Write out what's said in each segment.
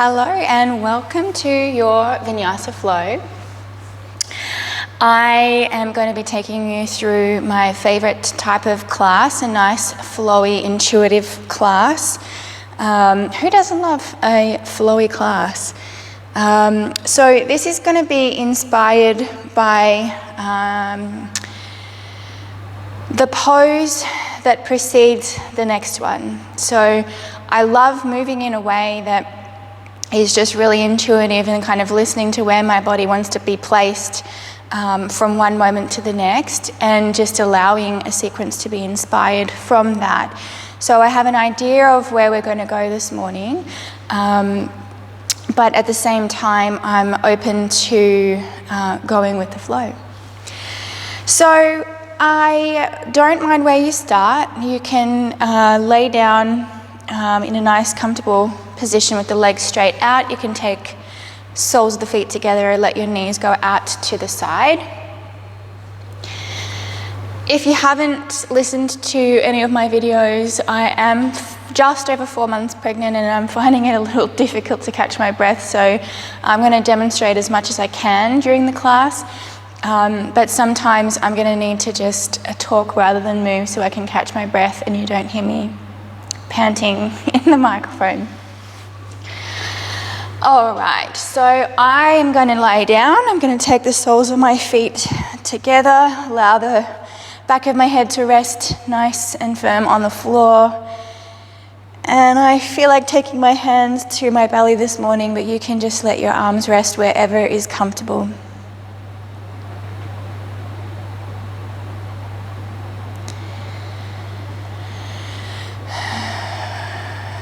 Hello and welcome to your Vinyasa flow. I am going to be taking you through my favorite type of class, a nice flowy intuitive class. Who doesn't love a flowy class? So this is going to be inspired by the pose that precedes the next one. So I love moving in a way that is just really intuitive and kind of listening to where my body wants to be placed from one moment to the next, and just allowing a sequence to be inspired from that. So I have an idea of where we're going to go this morning, but at the same time I'm open to going with the flow. So I don't mind where you start. You can lay down in a nice comfortable position with the legs straight out. You can take soles of the feet together and let your knees go out to the side. If you haven't listened to any of my videos, I am just over 4 months pregnant and I'm finding it a little difficult to catch my breath, so I'm going to demonstrate as much as I can during the class, but sometimes I'm going to need to just talk rather than move so I can catch my breath and you don't hear me panting in the microphone. All right, so I am going to lay down. I'm going to take the soles of my feet together, allow the back of my head to rest nice and firm on the floor. And I feel like taking my hands to my belly this morning, but you can just let your arms rest wherever is comfortable.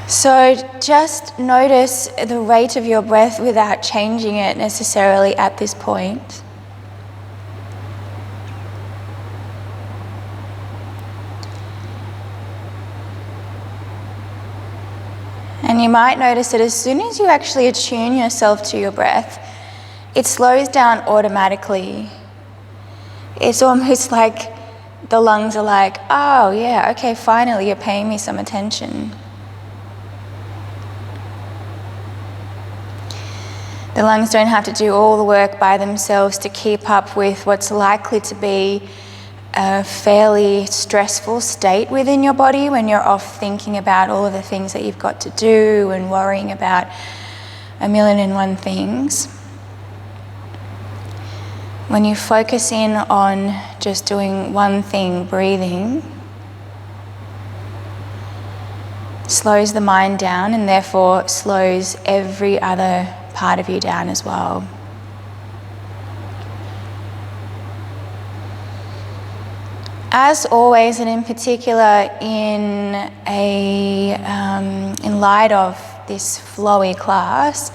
So just notice the rate of your breath without changing it necessarily at this point. And you might notice that as soon as you actually attune yourself to your breath, it slows down automatically. It's almost like the lungs are like, oh yeah, okay, finally you're paying me some attention. The lungs don't have to do all the work by themselves to keep up with what's likely to be a fairly stressful state within your body when you're off thinking about all of the things that you've got to do and worrying about a million and one things. When you focus in on just doing one thing, breathing, slows the mind down and therefore slows every other part of you down as well. As always, and in particular in light of this flowy class,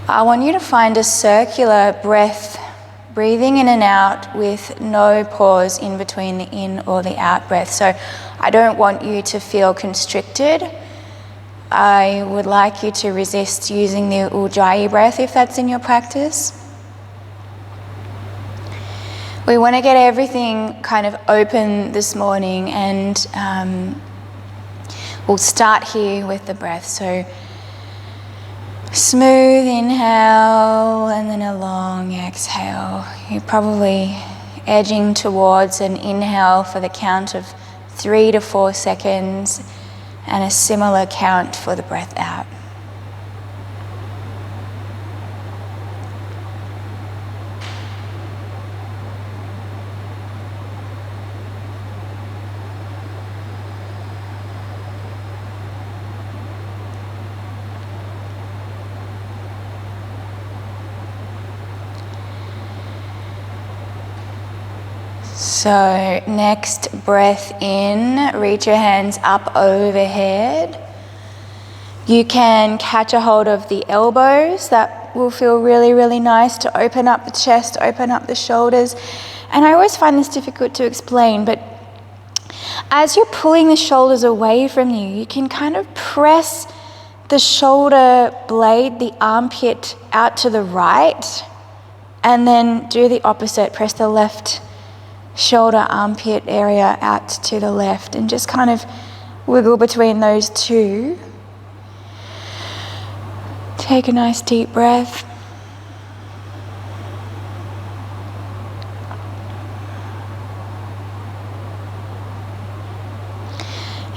I want you to find a circular breath, breathing in and out with no pause in between the in or the out breath. So I don't want you to feel constricted. I would like you to resist using the Ujjayi breath if that's in your practice. We want to get everything kind of open this morning, and we'll start here with the breath. So smooth inhale and then a long exhale. You're probably edging towards an inhale for the count of 3 to 4 seconds, and a similar count for the breath out. So next breath in, reach your hands up overhead. You can catch a hold of the elbows. That will feel really, really nice to open up the chest, open up the shoulders. And I always find this difficult to explain, but as you're pulling the shoulders away from you, you can kind of press the shoulder blade, the armpit out to the right, and then do the opposite. Press the left shoulder armpit area out to the left and just kind of wiggle between those two. Take a nice deep breath.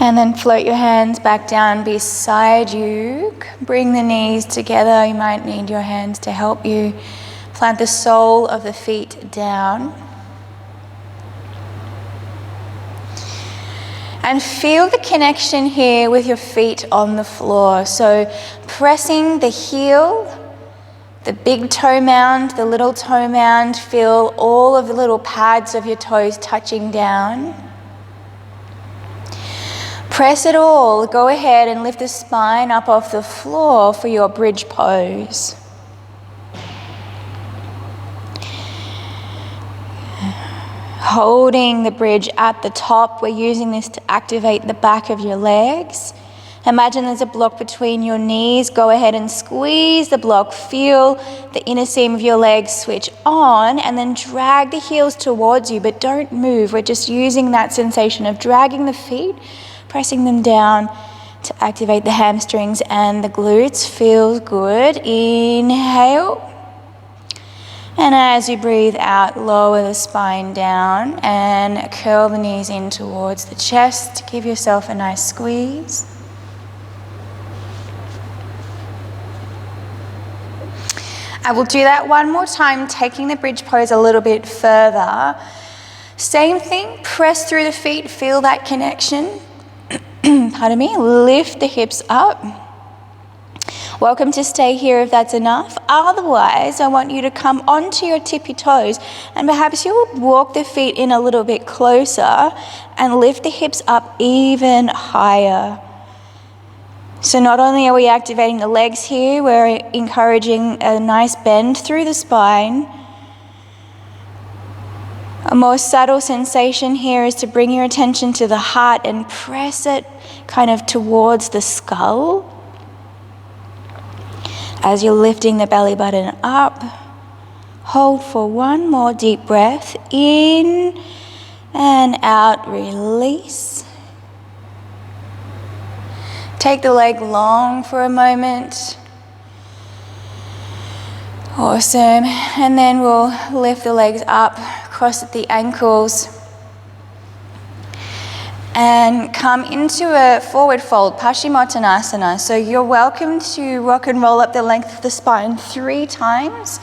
And then float your hands back down beside you. Bring the knees together. You might need your hands to help you. Plant the sole of the feet down. And feel the connection here with your feet on the floor. So pressing the heel, the big toe mound, the little toe mound, feel all of the little pads of your toes touching down. Press it all. Go ahead and lift the spine up off the floor for your bridge pose. Holding the bridge at the top, we're using this to activate the back of your legs. Imagine there's a block between your knees. Go ahead and squeeze the block. Feel the inner seam of your legs switch on and then drag the heels towards you, but don't move. We're just using that sensation of dragging the feet, pressing them down to activate the hamstrings and the glutes. Feels good. Inhale. And as you breathe out, lower the spine down and curl the knees in towards the chest. Give yourself a nice squeeze. I will do that one more time, taking the bridge pose a little bit further. Same thing, press through the feet, feel that connection. Pardon me, lift the hips up. Welcome to stay here if that's enough. Otherwise, I want you to come onto your tippy toes and perhaps you'll walk the feet in a little bit closer and lift the hips up even higher. So not only are we activating the legs here, we're encouraging a nice bend through the spine. A more subtle sensation here is to bring your attention to the heart and press it kind of towards the skull. As you're lifting the belly button up, hold for one more deep breath. In and out, release. Take the leg long for a moment. Awesome. And then we'll lift the legs up, cross at the ankles, and come into a forward fold, Paschimottanasana. So you're welcome to rock and roll up the length of the spine 3 times.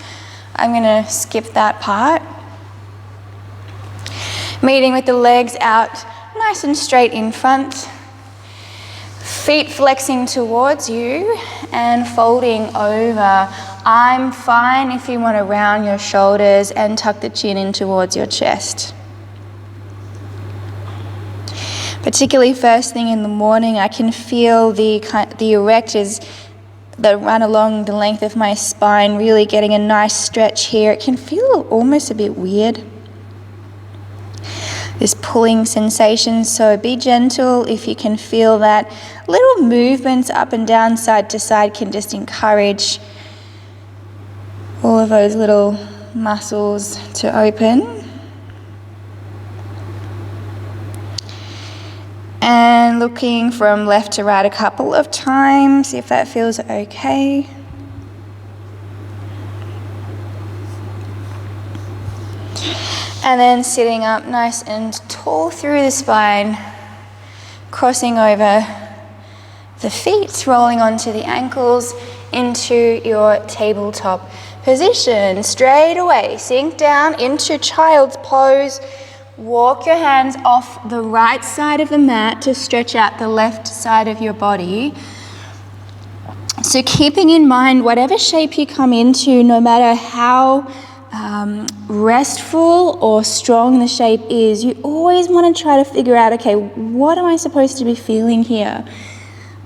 I'm going to skip that part. Meeting with the legs out nice and straight in front. Feet flexing towards you and folding over. I'm fine if you want to round your shoulders and tuck the chin in towards your chest. Particularly first thing in the morning, I can feel the erectors that run along the length of my spine really getting a nice stretch here. It can feel almost a bit weird, this pulling sensation, so be gentle if you can feel that. Little movements up and down, side to side, can just encourage all of those little muscles to open. And looking from left to right a couple of times, if that feels okay. And then sitting up nice and tall through the spine, crossing over the feet, rolling onto the ankles into your tabletop position. Straight away, sink down into child's pose. Walk your hands off the right side of the mat to stretch out the left side of your body. So keeping in mind, whatever shape you come into, no matter how restful or strong the shape is, you always want to try to figure out, okay, what am I supposed to be feeling here?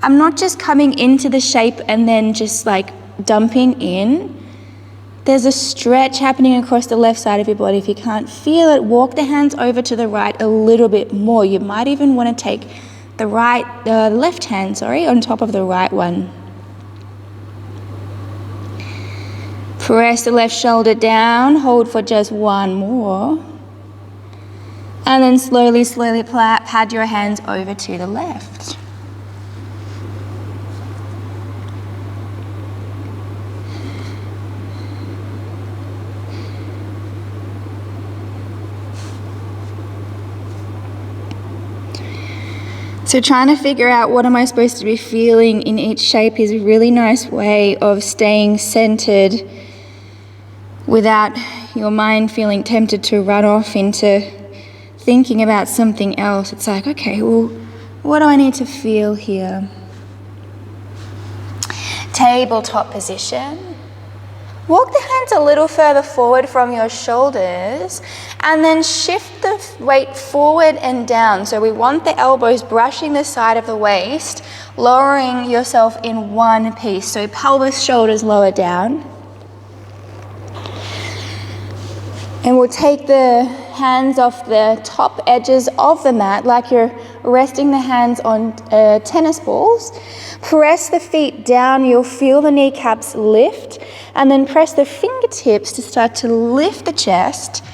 I'm not just coming into the shape and then just like dumping in. There's a stretch happening across the left side of your body. If you can't feel it, walk the hands over to the right a little bit more. You might even want to take the left hand, on top of the right one. Press the left shoulder down, hold for just one more. And then slowly pad your hands over to the left. So trying to figure out what am I supposed to be feeling in each shape is a really nice way of staying centered without your mind feeling tempted to run off into thinking about something else. It's like, okay, well, what do I need to feel here? Tabletop position. Walk the hands a little further forward from your shoulders and then shift the weight forward and down. So we want the elbows brushing the side of the waist, lowering yourself in one piece. So pelvis, shoulders lower down. And we'll take the hands off the top edges of the mat like you're resting the hands on tennis balls. Press the feet down, you'll feel the kneecaps lift, and then press the fingertips to start to lift the chest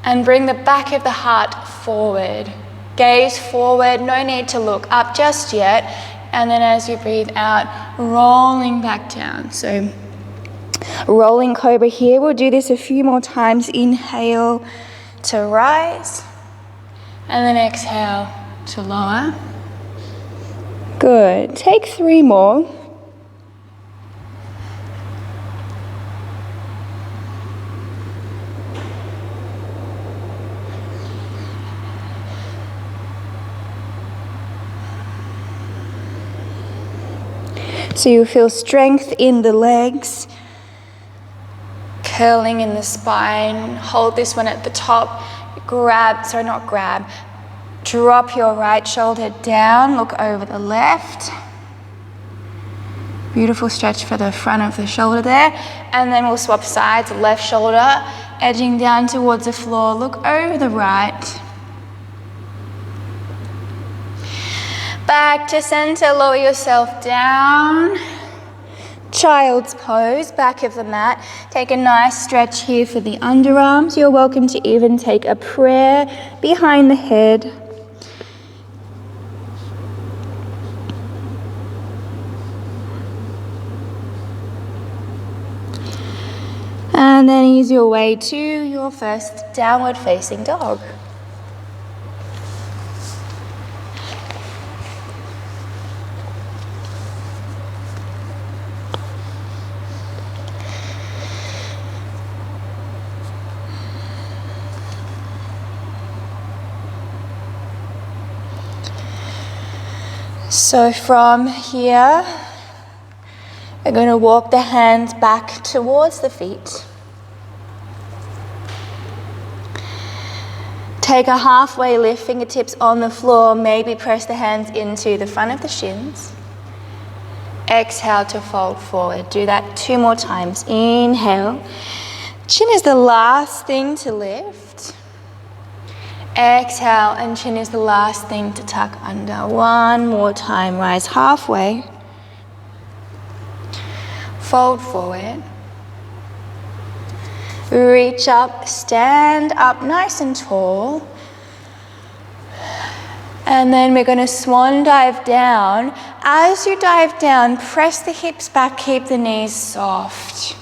and bring the back of the heart forward. Gaze forward, no need to look up just yet. And then as you breathe out, rolling back down. So rolling cobra here. We'll do this a few more times. Inhale to rise, and then exhale to lower. Good. Take 3 more. So you feel strength in the legs, curling in the spine. Hold this one at the top. Drop your right shoulder down, look over the left. Beautiful stretch for the front of the shoulder there. And then we'll swap sides, left shoulder edging down towards the floor, look over the right. Back to center, lower yourself down. Child's pose, back of the mat. Take a nice stretch here for the underarms. You're welcome to even take a prayer behind the head. And then ease your way to your first downward facing dog. So from here, we're going to walk the hands back towards the feet. Take a halfway lift, fingertips on the floor, maybe press the hands into the front of the shins. Exhale to fold forward. Do that 2 more times. Inhale. Chin is the last thing to lift. Exhale, and chin is the last thing to tuck under. 1 more time. Rise halfway. Fold forward. Reach up, stand up nice and tall. And then we're going to swan dive down. As you dive down, press the hips back, keep the knees soft.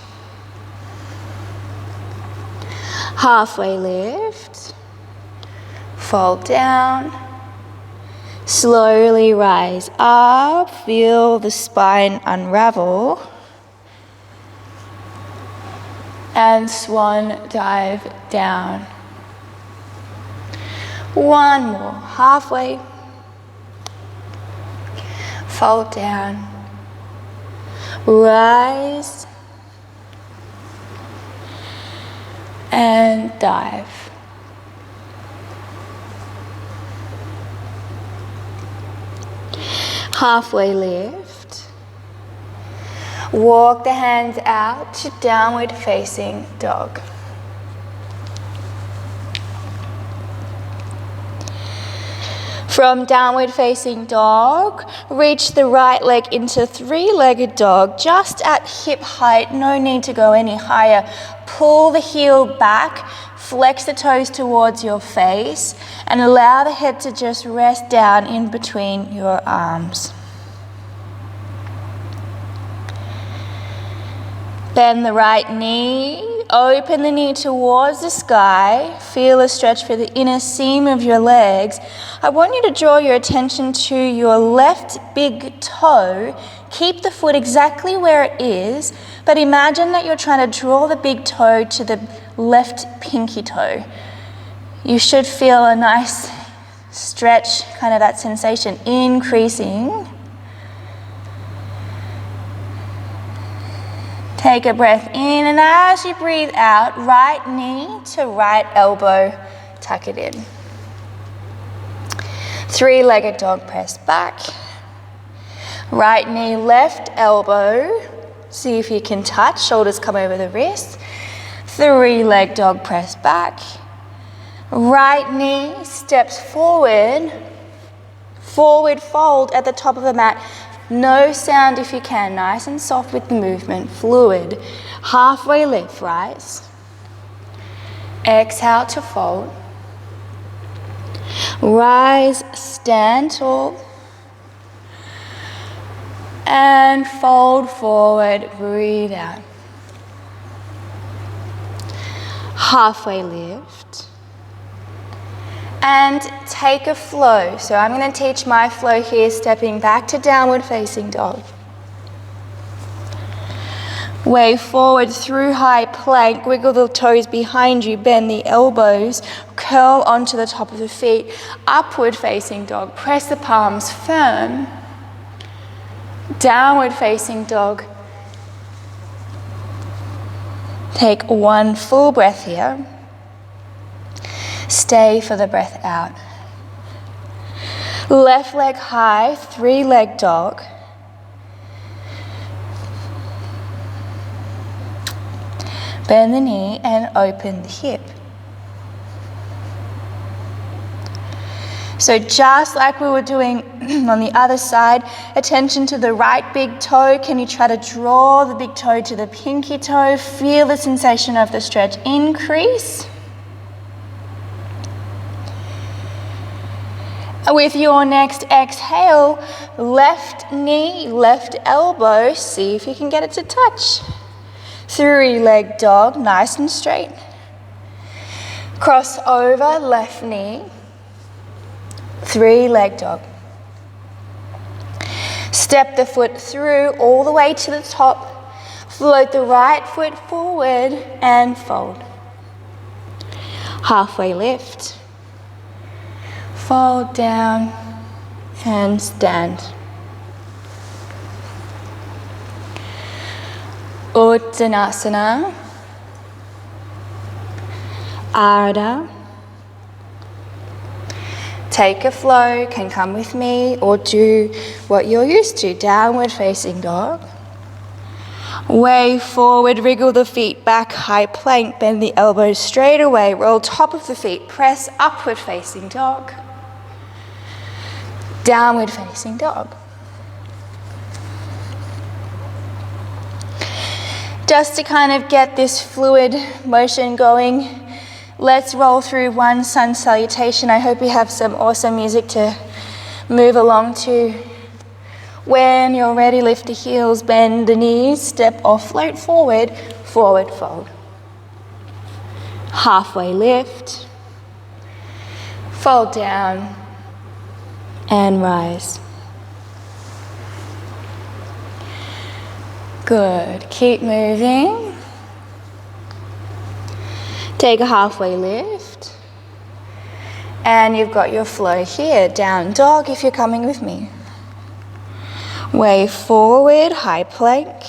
Halfway lift. Fold down. Slowly rise up. Feel the spine unravel. And swan dive down. 1 more. Halfway. Fold down. Rise. And dive. Halfway lift. Walk the hands out to downward facing dog. From downward facing dog, reach the right leg into 3-legged dog, just at hip height, no need to go any higher. Pull the heel back, flex the toes towards your face, and allow the head to just rest down in between your arms. Bend the right knee, open the knee towards the sky. Feel a stretch for the inner seam of your legs. I want you to draw your attention to your left big toe. Keep the foot exactly where it is, but imagine that you're trying to draw the big toe to the left pinky toe. You should feel a nice stretch, kind of that sensation increasing. Take a breath in, and as you breathe out, right knee to right elbow, tuck it in. Three-legged dog, press back. Right knee, left elbow. See if you can touch, shoulders come over the wrists. Three-leg dog, press back. Right knee steps forward. Forward fold at the top of the mat. No sound if you can, nice and soft with the movement, fluid. Halfway lift, rise. Exhale to fold. Rise, stand tall. And fold forward, breathe out. Halfway lift. And take a flow. So I'm going to teach my flow here, stepping back to downward facing dog. Wave forward through high plank, wiggle the toes behind you, bend the elbows, curl onto the top of the feet, upward facing dog. Press the palms firm. Downward facing dog. Take one full breath here. Stay for the breath out. Left leg high, three-leg dog. Bend the knee and open the hip. So just like we were doing on the other side, attention to the right big toe. Can you try to draw the big toe to the pinky toe? Feel the sensation of the stretch increase. With your next exhale, left knee, left elbow, see if you can get it to touch. Three-leg dog, nice and straight. Cross over, left knee. Three-leg dog. Step the foot through all the way to the top. Float the right foot forward and fold. Halfway lift. Fold down and stand. Uttanasana. Ardha. Take a flow, can come with me or do what you're used to, downward facing dog. Wave forward, wriggle the feet back, high plank, bend the elbows straight away, roll top of the feet, press upward facing dog. Downward facing dog. Just to kind of get this fluid motion going, let's roll through one sun salutation. I hope you have some awesome music to move along to. When you're ready, lift the heels, bend the knees, step or float forward, forward fold. Halfway lift, fold down, and rise. Good, keep moving. Take a halfway lift. And you've got your flow here, down dog if you're coming with me. Wave forward, high plank.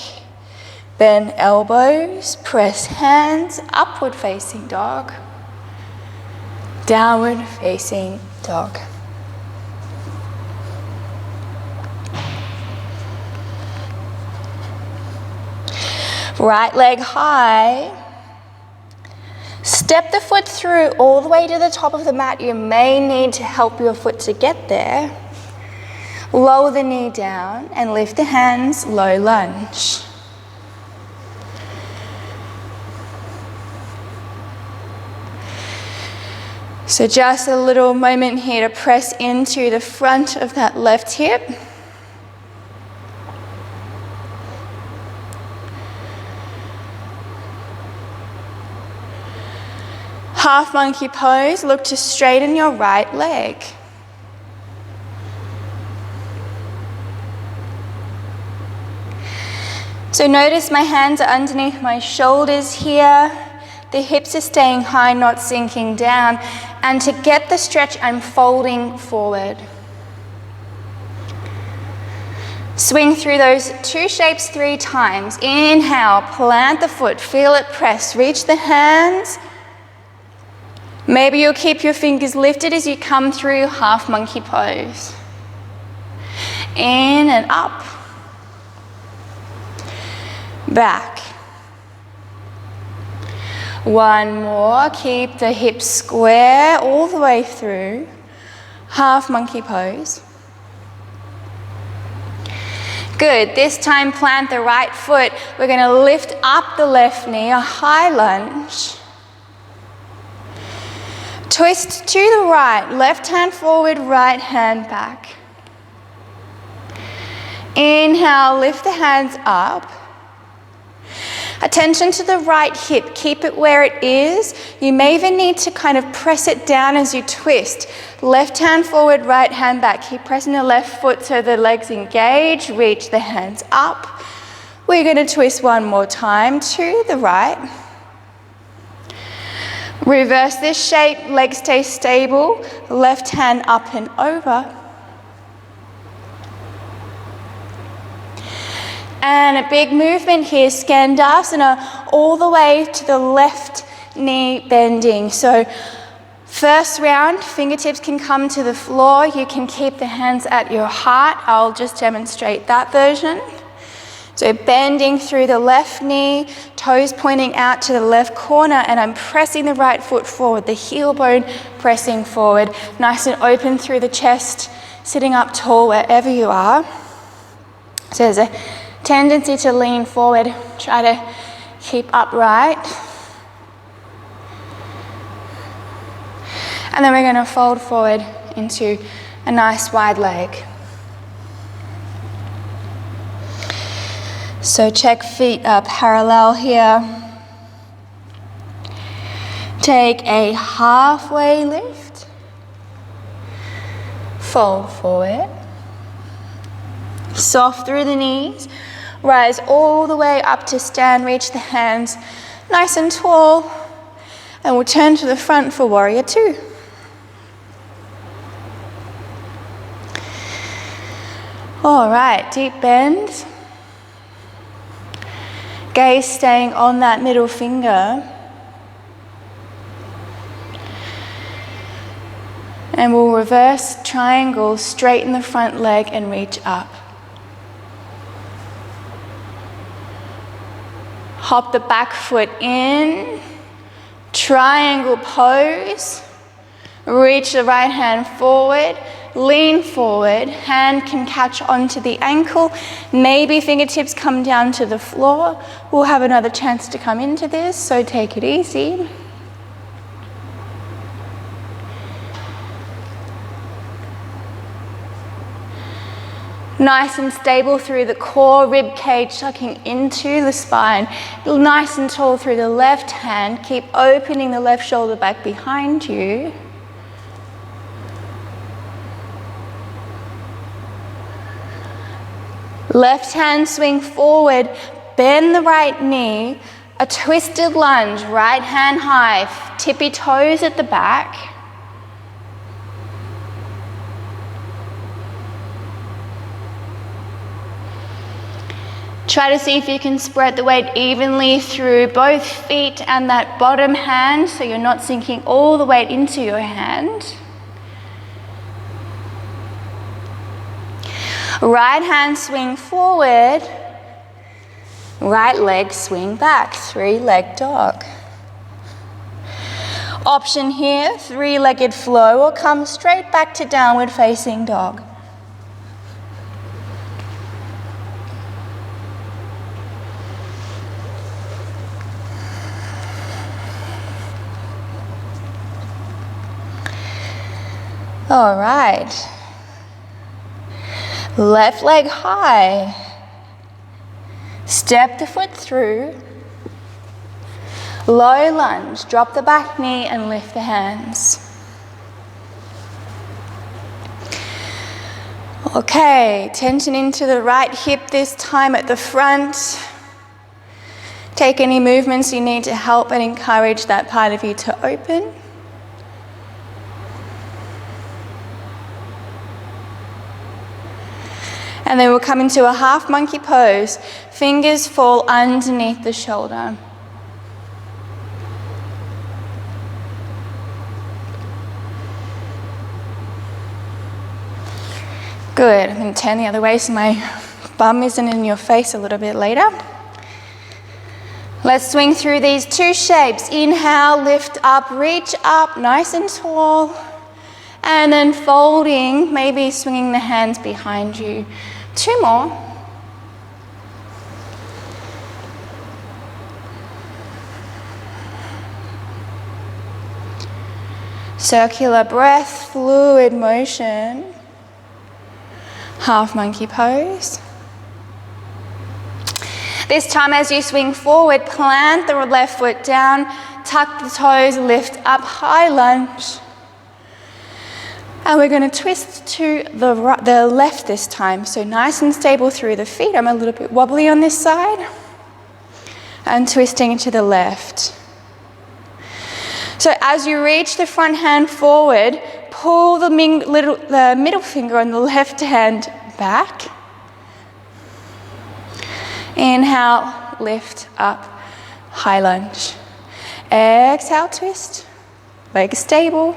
Bend elbows, press hands, upward facing dog. Downward facing dog. Right leg high. Step the foot through all the way to the top of the mat. You may need to help your foot to get there. Lower the knee down and lift the hands, low lunge. So just a little moment here to press into the front of that left hip. Half monkey pose, look to straighten your right leg. So notice my hands are underneath my shoulders here. The hips are staying high, not sinking down. And to get the stretch, I'm folding forward. Swing through those two shapes 3 times. Inhale, plant the foot, feel it press, reach the hands. Maybe you'll keep your fingers lifted as you come through half monkey pose. In and up. Back. One more, keep the hips square all the way through. Half monkey pose. Good, this time plant the right foot. We're going to lift up the left knee, a high lunge. Twist to the right, left hand forward, right hand back. Inhale, lift the hands up. Attention to the right hip, keep it where it is. You may even need to kind of press it down as you twist. Left hand forward, right hand back. Keep pressing the left foot so the legs engage. Reach the hands up. We're going to twist one more time to the right. Reverse this shape, legs stay stable. Left hand up and over. And a big movement here, Skandasana, all the way to the left knee bending. So first round, fingertips can come to the floor. You can keep the hands at your heart. I'll just demonstrate that version. So bending through the left knee, toes pointing out to the left corner, and I'm pressing the right foot forward, the heel bone pressing forward, nice and open through the chest, sitting up tall wherever you are. So there's a tendency to lean forward, try to keep upright. And then we're going to fold forward into a nice wide leg. So check feet are parallel here. Take a halfway lift. Fold forward. Soft through the knees. Rise all the way up to stand. Reach the hands nice and tall. And we'll turn to the front for warrior 2. All right, deep bend. Gaze staying on that middle finger. And we'll reverse triangle, straighten the front leg and reach up. Hop the back foot in, triangle pose, reach the right hand forward, lean forward, hand can catch onto the ankle, maybe fingertips come down to the floor. We'll have another chance to come into this, so take it easy. Nice and stable through the core, rib cage tucking into the spine. Nice and tall through the left hand. Keep opening the left shoulder back behind you. Left hand swing forward, bend the right knee, a twisted lunge, right hand high, tippy toes at the back. Try to see if you can spread the weight evenly through both feet and that bottom hand so you're not sinking all the weight into your hand. Right hand swing forward, right leg swing back, 3-leg dog. Option here, 3-legged flow, or come straight back to downward facing dog. All right. Left leg high. Step the foot through. Low lunge, drop the back knee and lift the hands. Okay, tension into the right hip this time at the front. Take any movements you need to help and encourage that part of you to open. And then we'll come into a half monkey pose. Fingers fall underneath the shoulder. Good. I'm going to turn the other way so my bum isn't in your face a little bit later. Let's swing through these two shapes. Inhale, lift up, reach up, nice and tall. And then folding, maybe swinging the hands behind you. Two more. Circular breath, fluid motion. Half monkey pose. This time as you swing forward, plant the left foot down, tuck the toes, lift up, high lunge. And we're going to twist to the left this time. So nice and stable through the feet. I'm a little bit wobbly on this side. And twisting to the left. So as you reach the front hand forward, pull the middle finger on the left hand back. Inhale, lift up, high lunge. Exhale, twist, leg stable,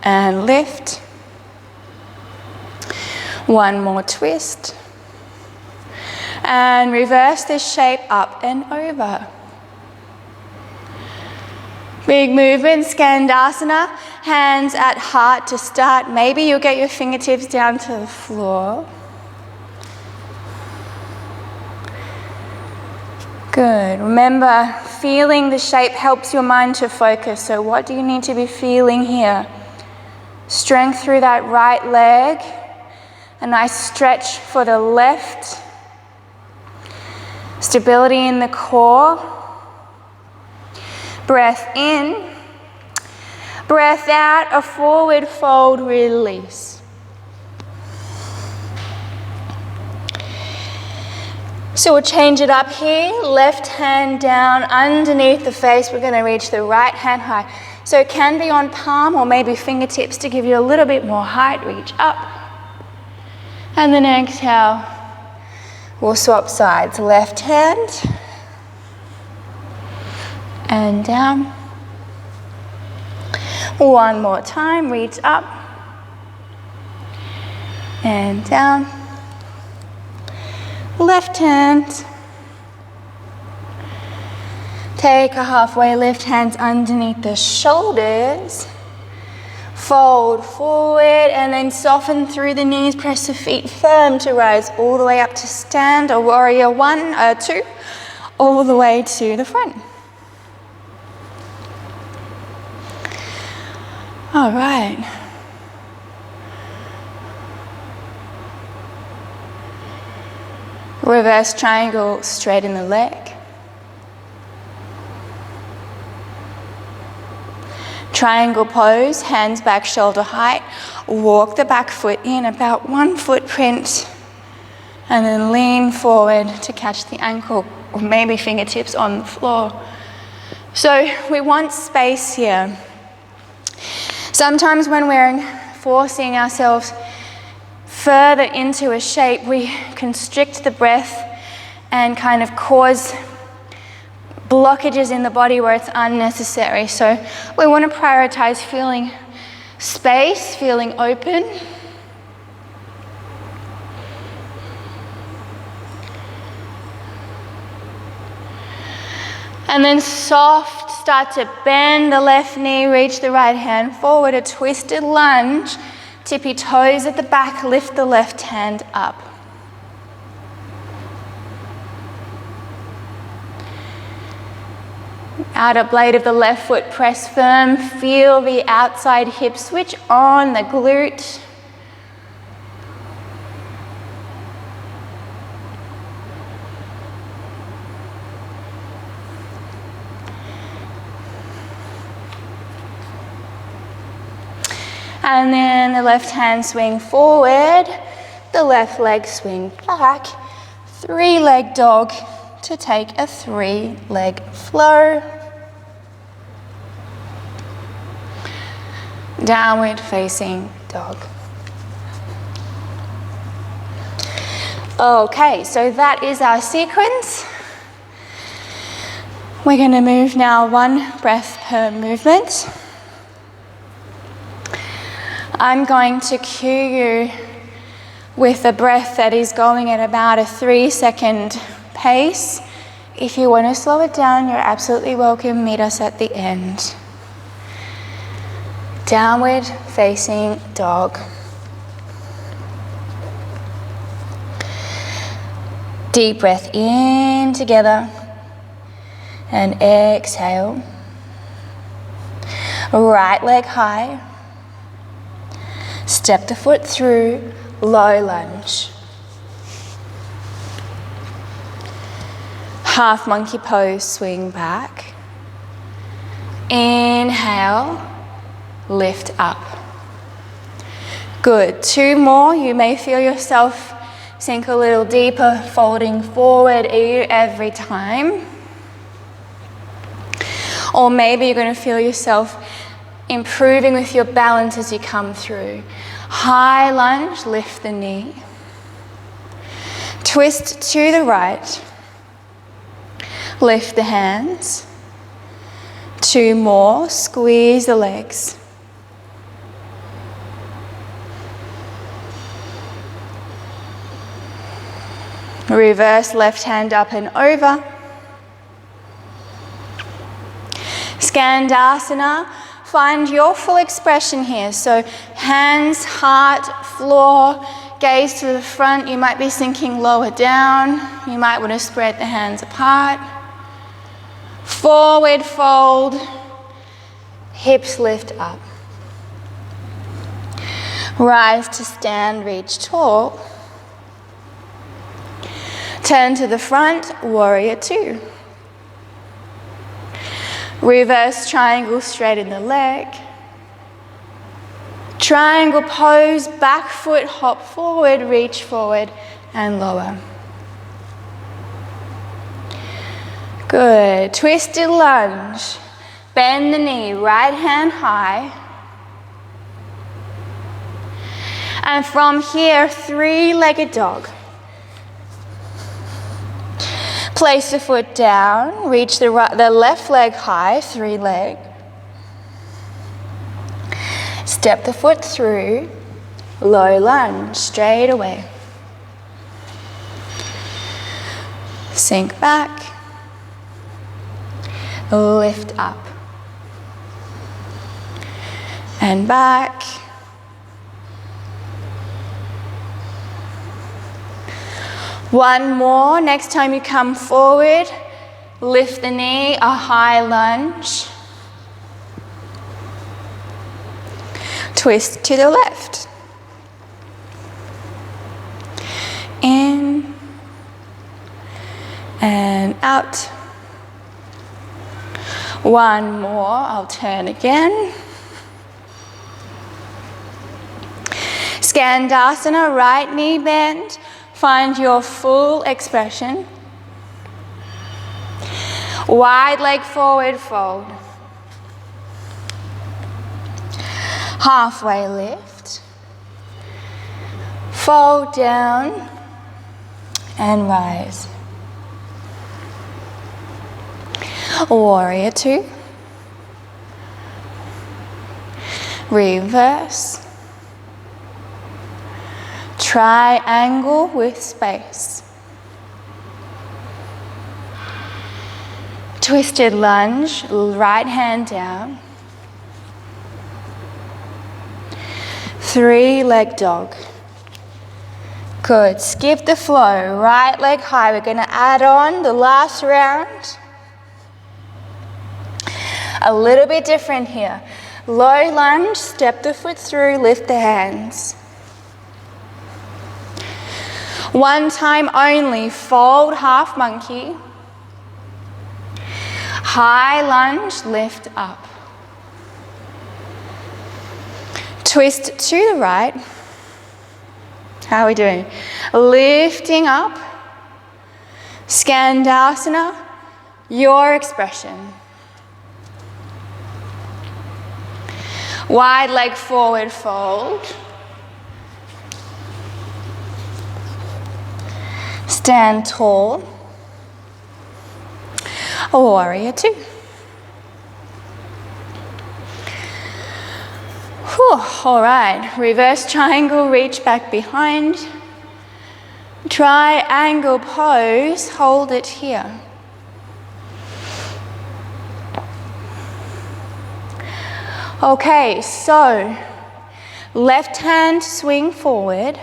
and lift. One more twist. And reverse this shape up and over. Big movement, Skandasana, hands at heart to start. Maybe you'll get your fingertips down to the floor. Good. Remember, feeling the shape helps your mind to focus. So what do you need to be feeling here? Strength through that right leg. A nice stretch for the left. Stability in the core. Breath in, breath out, a forward fold release. So we'll change it up here, left hand down underneath the face. We're going to reach the right hand high. So it can be on palm or maybe fingertips to give you a little bit more height. Reach up. And then exhale, we'll swap sides. Left hand. And down. One more time, reach up. And down. Left hand. Take a halfway lift, hands underneath the shoulders. Fold forward and then soften through the knees, press the feet firm to rise all the way up to stand, or warrior one, two, all the way to the front. All right. Reverse triangle, straighten the leg. Triangle pose, hands back, shoulder height. Walk the back foot in, about 1 footprint. And then lean forward to catch the ankle, or maybe fingertips on the floor. So we want space here. Sometimes when we're forcing ourselves further into a shape, we constrict the breath and kind of cause blockages in the body where it's unnecessary. So we want to prioritize feeling space, feeling open. And then soft, start to bend the left knee, reach the right hand forward, a twisted lunge. Tippy toes at the back, lift the left hand up. Outer blade of the left foot press firm, feel the outside hip switch on, the glute. And then the left hand swing forward, the left leg swing back, 3-leg dog to take a 3-leg flow. Downward facing dog. Okay, so that is our sequence. We're going to move now 1 breath per movement. I'm going to cue you with a breath that is going at about a 3-second pace. If you want to slow it down, you're absolutely welcome. Meet us at the end. Downward facing dog. Deep breath in together and exhale. Right leg high. Step the foot through, low lunge. Half monkey pose, swing back. Inhale, lift up. Good, 2 more. You may feel yourself sink a little deeper, folding forward every time. Or maybe you're going to feel yourself improving with your balance as you come through. High lunge, lift the knee. Twist to the right. Lift the hands. 2 more, squeeze the legs. Reverse left hand up and over. Skandasana. Find your full expression here. So hands, heart, floor, gaze to the front. You might be sinking lower down. You might want to spread the hands apart. Forward fold. Hips lift up. Rise to stand, reach tall. Turn to the front, warrior 2. Reverse triangle, straighten the leg. Triangle pose, back foot, hop forward, reach forward and lower. Good, twisted lunge. Bend the knee, right hand high. And from here, 3-legged dog. Place the foot down, reach the left leg high, 3-leg. Step the foot through, low lunge, straight away. Sink back, lift up. And back. One more. Next time you come forward, lift the knee, a high lunge. Twist to the left. In and out. One more. I'll turn again. Skandasana, right knee bend. Find your full expression. Wide leg forward fold. Halfway lift. Fold down and rise. Warrior 2. Reverse. Triangle with space. Twisted lunge, right hand down. 3-leg dog. Good, skip the flow, right leg high. We're gonna add on the last round. A little bit different here. Low lunge, step the foot through, lift the hands. One time only, fold half monkey. High lunge, lift up. Twist to the right. How are we doing? Lifting up. Skandasana, your expression. Wide leg forward fold. Stand tall. Warrior two. Whew, all right, reverse triangle, reach back behind. Triangle pose, hold it here. Okay, so left hand swing forward,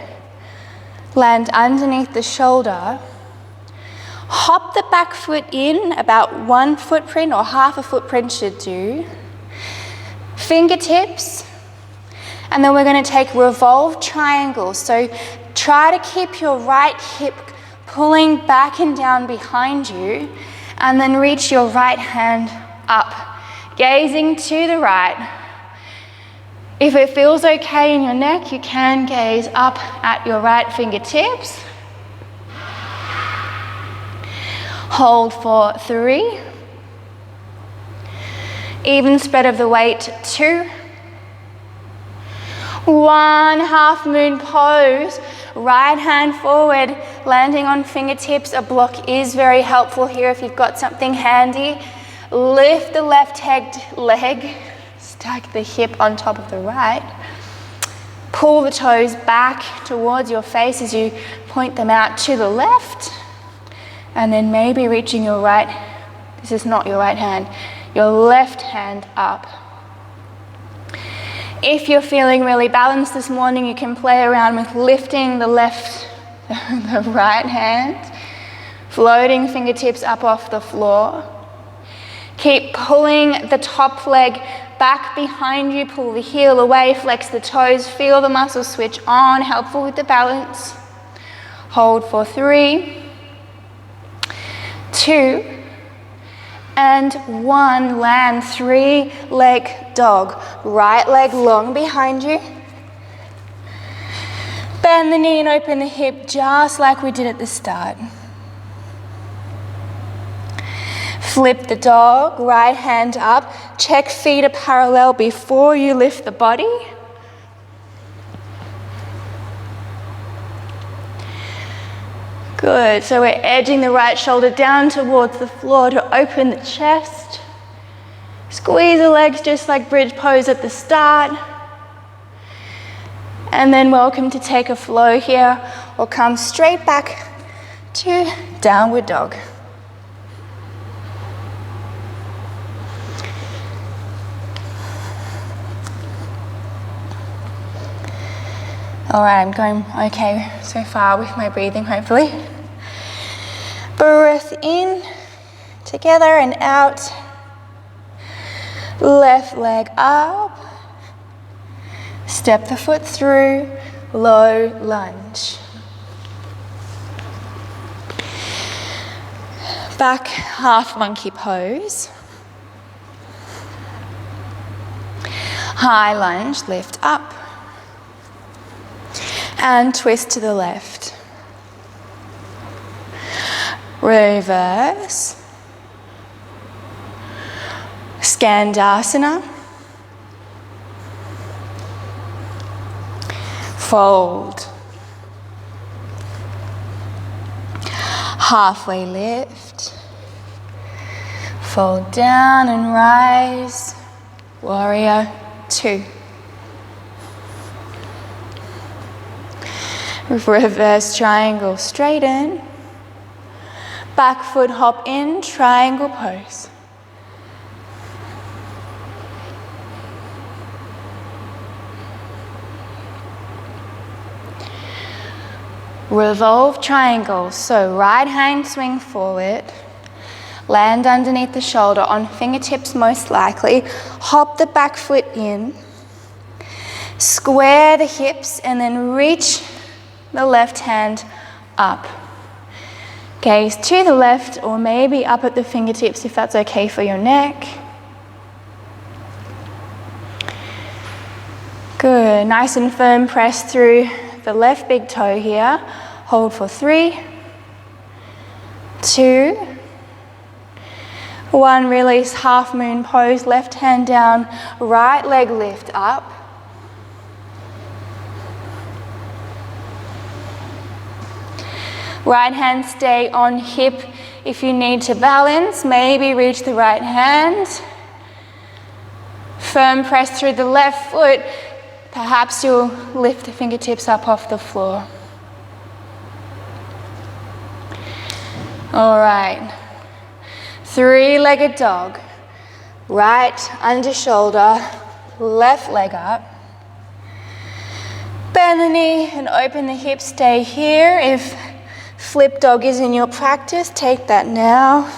land underneath the shoulder. Hop the back foot in, about 1 footprint or half a footprint should do. Fingertips, and then we're going to take revolve triangles. So try to keep your right hip pulling back and down behind you, and then reach your right hand up, gazing to the right. If it feels okay in your neck, you can gaze up at your right fingertips. Hold for 3. Even spread of the weight, 2. 1 half moon pose. Right hand forward, landing on fingertips. A block is very helpful here if you've got something handy. Lift the left leg. Stack the hip on top of the right. Pull the toes back towards your face as you point them out to the left. And then maybe reaching your right, this is not your right hand, your left hand up. If you're feeling really balanced this morning, you can play around with lifting the right hand, floating fingertips up off the floor. Keep pulling the top leg back behind you, pull the heel away, flex the toes, feel the muscles switch on, helpful with the balance. Hold for 3, 2, and 1. Land 3-leg dog. Right leg long behind you. Bend the knee and open the hip just like we did at the start. Flip the dog, right hand up. Check feet are parallel before you lift the body. Good, so we're edging the right shoulder down towards the floor to open the chest. Squeeze the legs just like bridge pose at the start. And then welcome to take a flow here, or come straight back to downward dog. All right, I'm going okay so far with my breathing, hopefully. Breath in, together and out. Left leg up. Step the foot through, low lunge. Back half monkey pose. High lunge, lift up. And twist to the left. Reverse. Skandasana. Fold. Halfway lift. Fold down and rise. Warrior two. Reverse triangle, straighten. Back foot hop in, triangle pose. Revolve triangle, so right hand swing forward. Land underneath the shoulder, on fingertips most likely. Hop the back foot in. Square the hips and then reach the left hand up. Gaze to the left or maybe up at the fingertips if that's okay for your neck. Good, nice and firm press through the left big toe here. Hold for 3, 2, 1. Release, half moon pose, left hand down, right leg lift up. Right hand stay on hip. If you need to balance, maybe reach the right hand. Firm press through the left foot. Perhaps you'll lift the fingertips up off the floor. All right. 3-legged dog. Right under shoulder, left leg up. Bend the knee and open the hips, stay here. If flip dog is in your practice, take that now.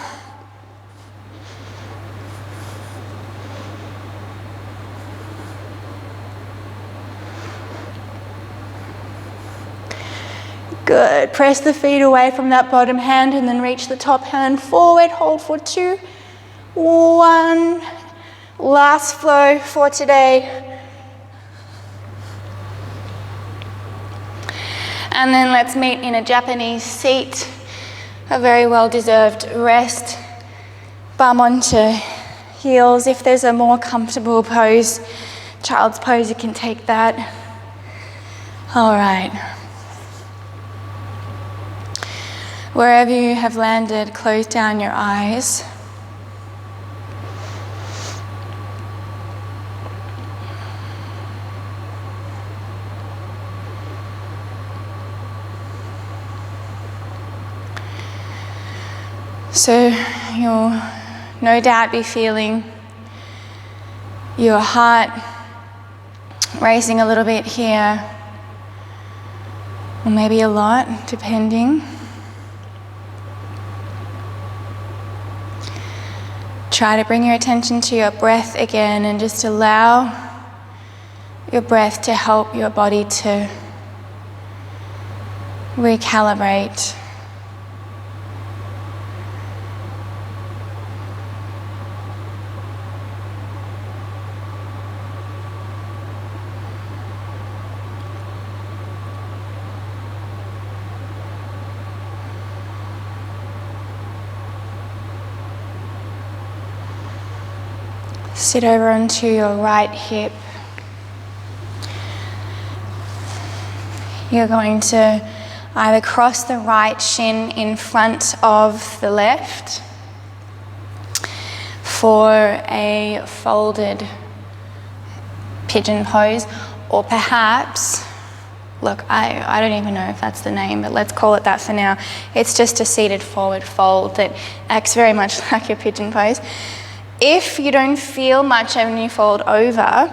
Good. Press the feet away from that bottom hand and then reach the top hand forward. Hold for 2, 1. Last flow for today. And then let's meet in a Japanese seat. A very well-deserved rest. Bum onto heels. If there's a more comfortable pose, child's pose, you can take that. All right. Wherever you have landed, close down your eyes. So you'll no doubt be feeling your heart racing a little bit here, or maybe a lot, depending. Try to bring your attention to your breath again and just allow your breath to help your body to recalibrate. Sit over onto your right hip. You're going to either cross the right shin in front of the left for a folded pigeon pose, or perhaps, look, I don't even know if that's the name, but let's call it that for now. It's just a seated forward fold that acts very much like your pigeon pose. If you don't feel much when you fold over,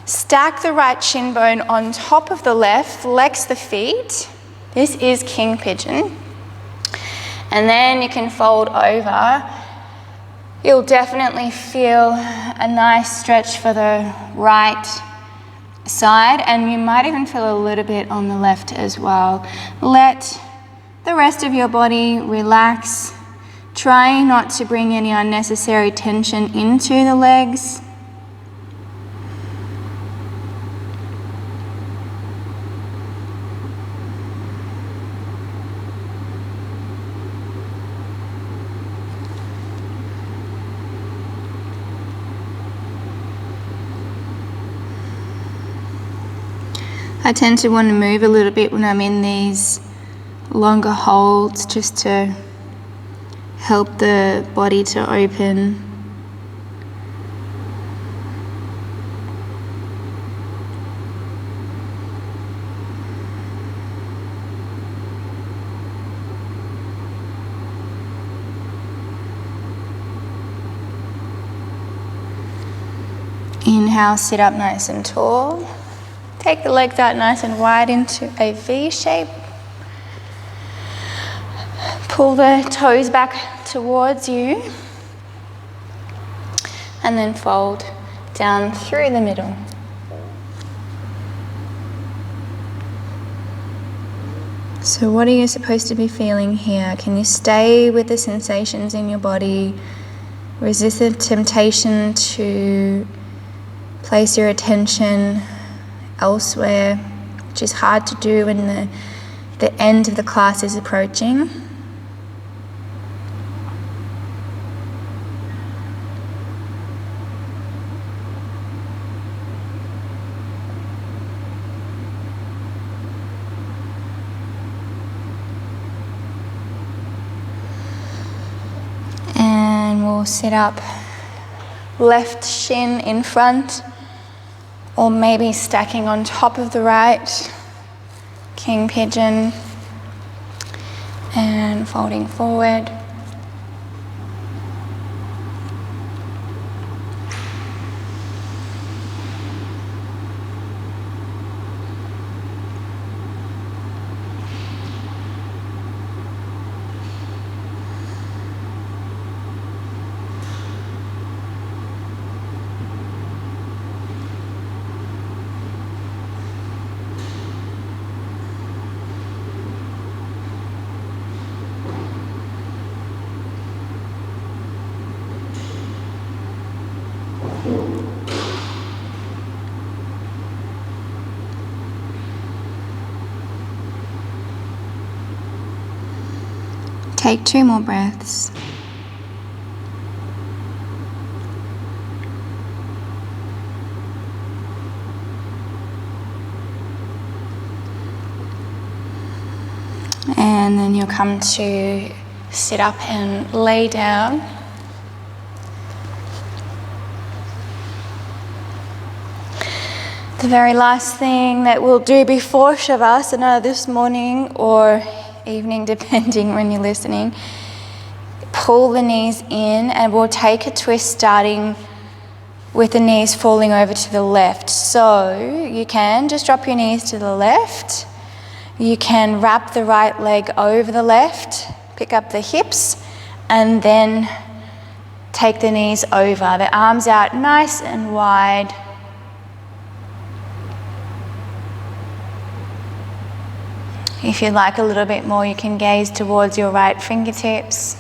stack the right shin bone on top of the left, flex the feet. This is king pigeon. And then you can fold over. You'll definitely feel a nice stretch for the right side, and you might even feel a little bit on the left as well. Let the rest of your body relax. Try not to bring any unnecessary tension into the legs. I tend to want to move a little bit when I'm in these longer holds, just to help the body to open. Inhale, sit up nice and tall. Take the legs out nice and wide into a V shape. Pull the toes back towards you, and then fold down through the middle. So what are you supposed to be feeling here? Can you stay with the sensations in your body? Resist the temptation to place your attention elsewhere, which is hard to do when the end of the class is approaching. And we'll sit up, left shin in front, or maybe stacking on top of the right, king pigeon, and folding forward. Take 2 more breaths. And then you'll come to sit up and lay down. The very last thing that we'll do before Shavasana this morning or evening, depending when you're listening, pull the knees in, and we'll take a twist starting with the knees falling over to the left. So you can just drop your knees to the left. You can wrap the right leg over the left, pick up the hips, and then take the knees over. The arms out nice and wide. If you'd like a little bit more, you can gaze towards your right fingertips.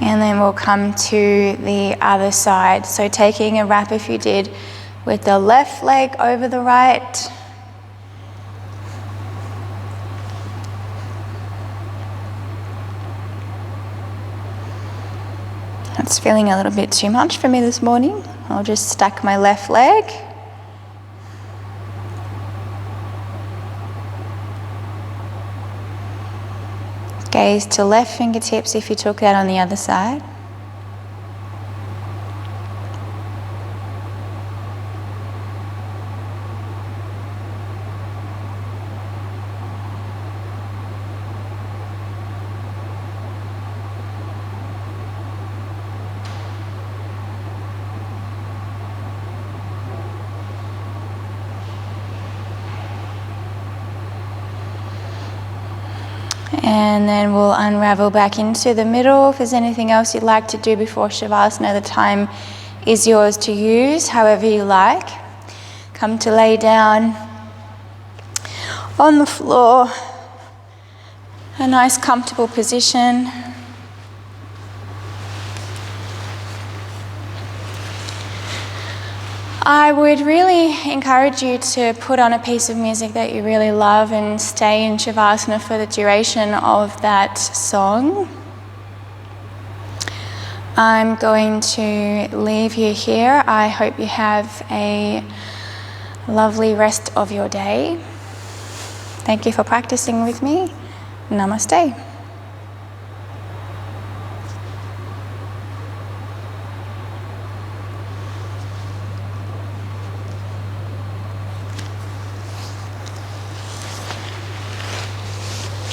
And then we'll come to the other side. So taking a wrap, if you did, with the left leg over the right. That's feeling a little bit too much for me this morning. I'll just stack my left leg. Gaze to left fingertips if you took that on the other side. And then we'll unravel back into the middle. If there's anything else you'd like to do before Shavasana, the time is yours to use, however you like. Come to lay down on the floor, a nice comfortable position. I would really encourage you to put on a piece of music that you really love and stay in Shavasana for the duration of that song. I'm going to leave you here. I hope you have a lovely rest of your day. Thank you for practicing with me. Namaste.